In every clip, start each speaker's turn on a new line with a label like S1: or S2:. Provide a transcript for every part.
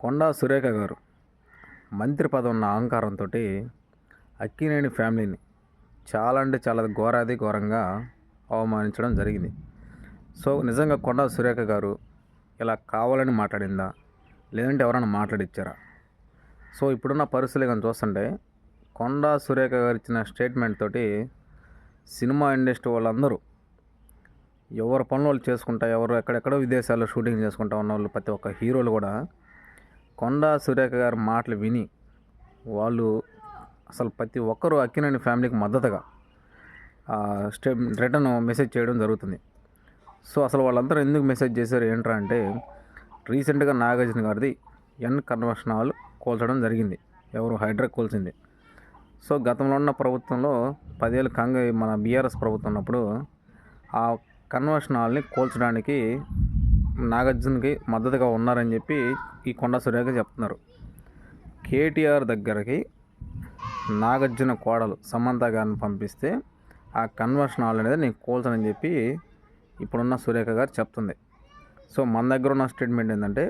S1: కొండా సురేఖ గారు మంత్రి పదవి ఉన్న అహంకారంతో అక్కినేని ఫ్యామిలీని చాలా అంటే చాలా ఘోరాది ఘోరంగా అవమానించడం జరిగింది. సో నిజంగా కొండా సురేఖ గారు ఇలా కావాలని మాట్లాడిందా, లేదంటే ఎవరైనా మాట్లాడిచ్చారా? సో ఇప్పుడున్న పరిస్థితులు కానీ చూస్తుంటే కొండా సురేఖ గారు ఇచ్చిన స్టేట్మెంట్ తోటి సినిమా ఇండస్ట్రీ వాళ్ళందరూ ఎవరి పనులు వాళ్ళు చేసుకుంటా, ఎవరు ఎక్కడెక్కడో విదేశాల్లో షూటింగ్ చేసుకుంటా ఉన్న వాళ్ళు ప్రతి ఒక్క హీరోలు కూడా కొండా సురేఖ గారి మాటలు విని వాళ్ళు అసలు ప్రతి ఒక్కరూ అక్కినేని ఫ్యామిలీకి మద్దతుగా రిటర్న్ మెసేజ్ చేయడం జరుగుతుంది. సో అసలు వాళ్ళందరూ ఎందుకు మెసేజ్ చేశారు ఏంట్రా అంటే, రీసెంట్గా నాగార్జున గారిది కన్వెన్షన్ హాల్ కూల్చడం జరిగింది. ఎవరు హైడ్రా కూల్చింది. సో గతంలో ఉన్న ప్రభుత్వంలో 10 ఏళ్ళు మన బీఆర్ఎస్ ప్రభుత్వం ఉన్నప్పుడు ఆ కన్వెన్షన్ హాల్ని కూల్చడానికి నాగార్జునకి మద్దతుగా ఉన్నారని చెప్పి ఈ కొండా సురేఖ చెప్తున్నారు. కేటీఆర్ దగ్గరికి నాగార్జున కోడలు సమంత గారిని పంపిస్తే ఆ కన్వర్షన్ హాల్ అనేది నేను కూల్చనని చెప్పి ఇప్పుడున్న సురేఖ గారు చెప్తుంది. సో మన దగ్గర ఉన్న స్టేట్మెంట్ ఏంటంటే,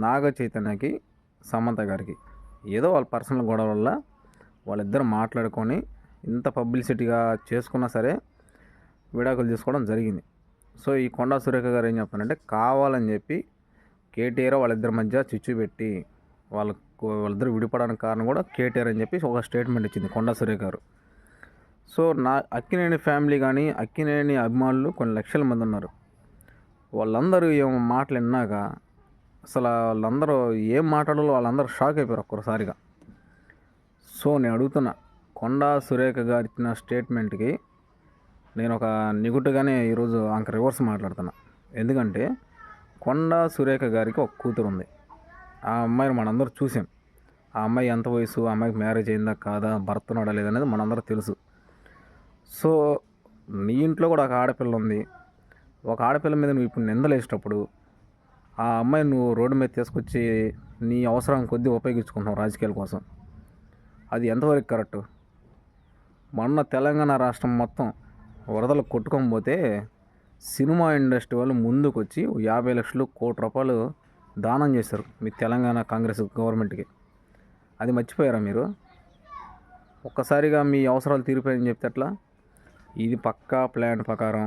S1: నాగ చైతన్యకి సమంత గారికి ఏదో వాళ్ళ పర్సనల్ గొడవ వల్ల వాళ్ళిద్దరు మాట్లాడుకొని ఇంత పబ్లిసిటీగా చేసుకున్నా సరే విడాకులు తీసుకోవడం జరిగింది. సో ఈ కొండా సురేఖ గారు ఏం చెప్తారంటే, కావాలని చెప్పి కేటీఆర్ వాళ్ళిద్దరి మధ్య చిచ్చు పెట్టి వాళ్ళిద్దరు విడిపడానికి కారణం కూడా కేటీఆర్ అని చెప్పి ఒక స్టేట్మెంట్ ఇచ్చింది కొండా సురేఖ గారు. సో అక్కినేని ఫ్యామిలీ కానీ అక్కినేని అభిమానులు కొన్ని లక్షల మంది ఉన్నారు. వాళ్ళందరూ ఏం మాటలు విన్నాక అసలు వాళ్ళందరూ ఏం మాట్లాడాలో వాళ్ళందరూ షాక్ అయిపోయారు ఒక్కసారిగా. సో నేను అడుగుతున్నా, కొండా సురేఖ గారు ఇచ్చిన స్టేట్మెంట్కి నేను ఒక నెగటివ్గానే ఈరోజు ఆంక రివర్స్ మాట్లాడుతున్నా. ఎందుకంటే కొండా సురేఖ గారికి ఒక కూతురు ఉంది. ఆ అమ్మాయిని మనందరూ చూసాం. ఆ అమ్మాయి ఎంత వయసు, ఆ అమ్మాయికి మ్యారేజ్ అయిందా కాదా, భర్త ఉన్నాడా లేదనేది మనందరూ తెలుసు. సో నీ ఇంట్లో కూడా ఒక ఆడపిల్ల ఉంది. ఒక ఆడపిల్ల మీద నువ్వు ఇప్పుడు నిందలేసేటప్పుడు ఆ అమ్మాయిని నువ్వు రోడ్డు మీద తీసుకొచ్చి నీ అవసరం కొద్దీ ఉపయోగించుకుంటున్నావు రాజకీయాల కోసం. అది ఎంతవరకు కరెక్టు? మొన్న తెలంగాణ రాష్ట్రం మొత్తం వరదలు కొట్టుకొని పోతే సినిమా ఇండస్ట్రీ వాళ్ళు ముందుకు వచ్చి 50 లక్షలు, ₹1,00,00,000 దానం చేశారు మీ తెలంగాణ కాంగ్రెస్ గవర్నమెంట్కి. అది మర్చిపోయారా మీరు? ఒక్కసారిగా మీ అవసరాలు తీరిపోయాయని చెప్తే ఎట్లా? ఇది పక్కా ప్లాన్ ప్రకారం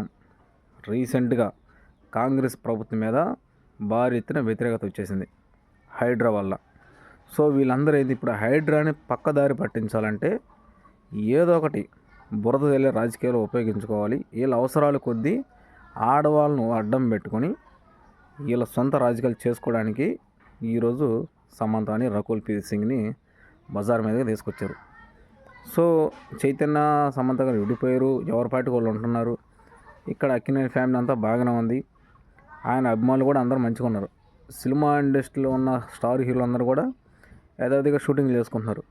S1: రీసెంట్గా కాంగ్రెస్ ప్రభుత్వం మీద భారీ ఎత్తున వ్యతిరేకత వచ్చేసింది హైడ్రా వల్ల. సో వీళ్ళందరూ ఏంది ఇప్పుడు హైడ్రాని పక్కదారి పట్టించాలంటే ఏదో ఒకటి బురద వెళ్ళే రాజకీయాలు ఉపయోగించుకోవాలి. వీళ్ళ అవసరాలు కొద్దీ ఆడవాళ్ళను అడ్డం పెట్టుకొని వీళ్ళ సొంత రాజకీయాలు చేసుకోవడానికి ఈరోజు సమంతని, రకుల్ ప్రీత్ సింగ్ని బజార్ మీదగా తీసుకొచ్చారు. సో చైతన్య, సమంత గారు విడిపోయారు, ఎవరి పార్టీకి వాళ్ళు ఉంటున్నారు. ఇక్కడ అక్కినేని ఫ్యామిలీ అంతా బాగానే ఉంది. ఆయన అభిమానులు కూడా అందరూ మంచిగా ఉన్నారు. సినిమా ఇండస్ట్రీలో ఉన్న స్టార్ హీరోలు అందరూ కూడా యథావిధిగా షూటింగ్ చేసుకుంటున్నారు.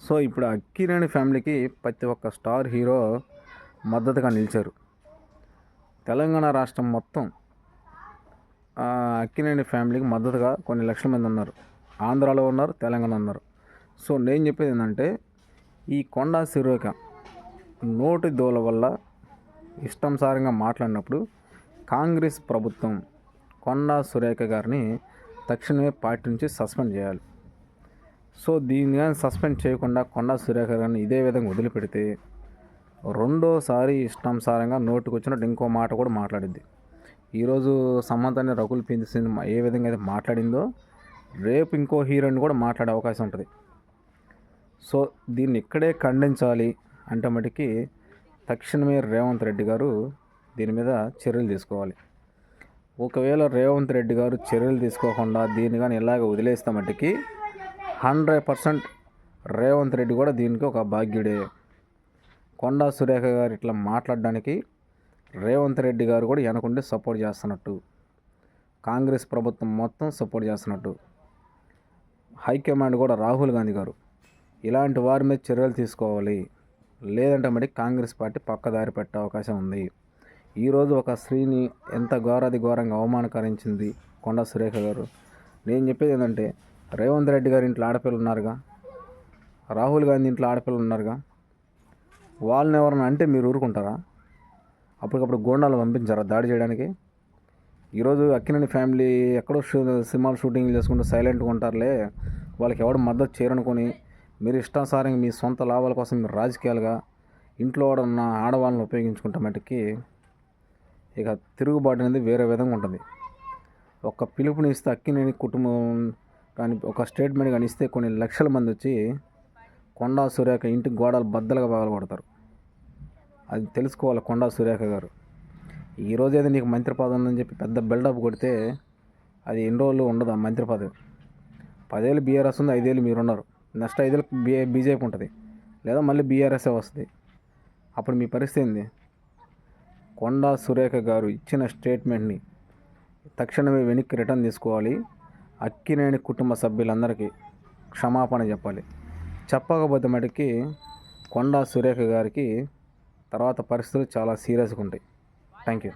S1: సో ఇప్పుడు అక్కినేని ఫ్యామిలీకి ప్రతి ఒక్క స్టార్ హీరో మద్దతుగా నిలిచారు. తెలంగాణ రాష్ట్రం మొత్తం అక్కినేని ఫ్యామిలీకి మద్దతుగా కొన్ని లక్షల మంది ఉన్నారు. ఆంధ్రాలో ఉన్నారు, తెలంగాణ ఉన్నారు. సో నేను చెప్పేది ఏంటంటే, ఈ కొండా సురేఖ నోటి దోల వల్ల ఇష్టానుసారంగా మాట్లాడినప్పుడు కాంగ్రెస్ ప్రభుత్వం కొండా సురేఖ గారిని తక్షణమే పార్టీ నుంచి సస్పెండ్ చేయాలి. సో దీన్ని కానీ సస్పెండ్ చేయకుండా కొండా సురేఖ గారిని ఇదే విధంగా వదిలిపెడితే రెండోసారి ఇష్టానుసారంగా నోటికి వచ్చినట్టు ఇంకో మాట కూడా మాట్లాడిద్ది. ఈరోజు సమంతని, రకుల్ ప్రీత్ సింగ్ ఏ విధంగా అయితే మాట్లాడిందో రేపు ఇంకో హీరోయిన్ కూడా మాట్లాడే అవకాశం ఉంటుంది. సో దీన్ని ఇక్కడే ఖండించాలి అంటే మటుకి తక్షణమే రేవంత్ రెడ్డి గారు దీని మీద చర్యలు తీసుకోవాలి. ఒకవేళ రేవంత్ రెడ్డి గారు చర్యలు తీసుకోకుండా దీన్ని కానీ ఇలాగ వదిలేస్తే మటుకి 100% రేవంత్ రెడ్డి కూడా దీనికి ఒక భాగ్యుడే. కొండా సురేఖ గారు ఇట్లా మాట్లాడడానికి రేవంత్ రెడ్డి గారు కూడా వెనకుండి సపోర్ట్ చేస్తున్నట్టు, కాంగ్రెస్ ప్రభుత్వం మొత్తం సపోర్ట్ చేస్తున్నట్టు, హైకమాండ్ కూడా రాహుల్ గాంధీ గారు ఇలాంటి వారి మీద చర్యలు తీసుకోవాలి. లేదంటే మరి కాంగ్రెస్ పార్టీ పక్కదారి పెట్టే అవకాశం ఉంది. ఈరోజు ఒక స్త్రీని ఎంత ఘోరంగా అవమానకరించింది కొండా సురేఖ గారు. నేను చెప్పేది ఏంటంటే, రేవంత్ రెడ్డి గారి ఇంట్లో ఆడపిల్లలు ఉన్నారుగా, రాహుల్ గాంధీ ఇంట్లో ఆడపిల్లలు ఉన్నారుగా, వాళ్ళని ఎవరన్నా అంటే మీరు ఊరుకుంటారా? అప్పటికప్పుడు గోండాలు పంపించారా దాడి చేయడానికి? ఈరోజు అక్కినేని ఫ్యామిలీ ఎక్కడో సినిమాలు షూటింగ్ చేసుకుంటూ సైలెంట్గా ఉంటారులే, వాళ్ళకి ఎవడు మద్దతు చేయరనుకొని మీరు ఇష్టానుసారంగా మీ సొంత లాభాల కోసం మీరు రాజకీయాలుగా ఇంట్లో ఉన్న ఆడవాళ్ళని ఉపయోగించుకుంటే మటుకి ఇక తిరుగుబాటు అనేది వేరే విధంగా ఉంటుంది. ఒక పిలుపునిస్తే అక్కినేని కుటుంబం కానీ ఒక స్టేట్మెంట్ కానీ ఇస్తే కొన్ని లక్షల మంది వచ్చి కొండా సురేఖ ఇంటి గోడలు బద్దలుగా పగలగొడతారు. అది తెలుసుకోవాలి కొండా సురేఖ గారు. ఈరోజు ఏదో నీకు మంత్రి పదవి ఉందని చెప్పి పెద్ద బిల్డప్ కొడితే అది ఎన్ని రోజులు ఉండదు ఆ మంత్రి పదవి. 10 ఏళ్ళు బీఆర్ఎస్ ఉంది, 5 ఏళ్ళు మీరున్నారు, నెక్స్ట్ 5 ఏళ్ళు బీజేపీ ఉంటుంది, లేదా మళ్ళీ బీఆర్ఎస్ఏ వస్తుంది. అప్పుడు మీ పరిస్థితి ఏంది? కొండా సురేఖ గారు ఇచ్చిన స్టేట్మెంట్ని తక్షణమే వెనక్కి రిటర్న్ తీసుకోవాలి. అక్కినేని కుటుంబ సభ్యులందరికీ క్షమాపణ చెప్పాలి. చెప్పకపోతే మటుకి కొండా సురేఖ గారికి తర్వాత పరిస్థితులు చాలా సీరియస్గా ఉంటాయి. Thank you.